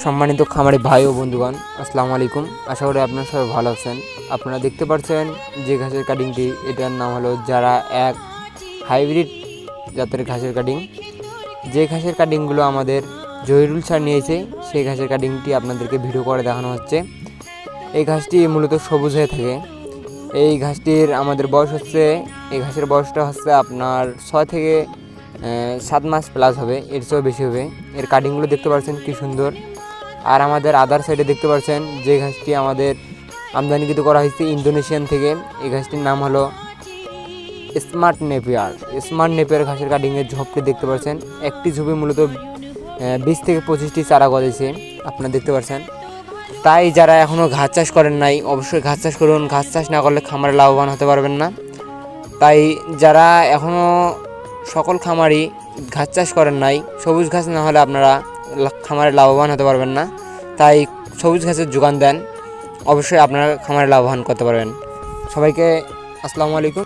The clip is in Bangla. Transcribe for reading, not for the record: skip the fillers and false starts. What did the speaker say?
সম্মানিত খামারি ভাই ও বন্ধুগণ, আসসালামু আলাইকুম। আশা করি আপনারা সবাই ভালো আছেন। আপনারা দেখতে পাচ্ছেন যে ঘাসের কাটিংটি, এটার নাম হলো যারা এক হাইব্রিড জাতের ঘাসের কাটিং। যে ঘাসের কাটিংগুলো আমাদের জহিরুল স্যার নিয়েছে, সেই ঘাসের কাটিংটি আপনাদেরকে ভিডিও করে দেখানো হচ্ছে। এই ঘাসটি মূলত সবুজ হয়ে থাকে। এই ঘাসটির আমাদের বয়স হচ্ছে, এই ঘাসের বয়সটা হচ্ছে আপনার 6 থেকে 7 মাস প্লাস হবে, এর চেয়েও বেশি হবে। এর কাটিংগুলো দেখতে পাচ্ছেন কি সুন্দর। আর আমাদের আদার সাইডে দেখতে পাচ্ছেন যে ঘাসটি আমাদের আমদানিকৃত করা হয়েছে ইন্দোনেশিয়ান থেকে। এই ঘাসটির নাম হলো স্মার্ট নেপিয়ার। স্মার্ট নেপিয়ার ঘাসের কাটিংয়ের ঝোপটি দেখতে পাচ্ছেন। একটি ঝোপে মূলত 20 থেকে 25টি চারা গজাইছে, আপনারা দেখতে পাচ্ছেন। তাই যারা এখনও ঘাস চাষ করেন নাই, অবশ্যই ঘাস চাষ করুন। ঘাস চাষ না করলে খামারে লাভবান হতে পারবেন না। তাই যারা এখনও সকল খামারি ঘাস চাষ করেন নাই, সবুজ ঘাস না হলে আপনারা খামারে লাভবান হতে পারবেন না। তাই সবুজ ঘাসের যোগান দেন, অবশ্যই আপনারা খামারে লাভবান করতে পারবেন। সবাইকে আসসালামু আলাইকুম।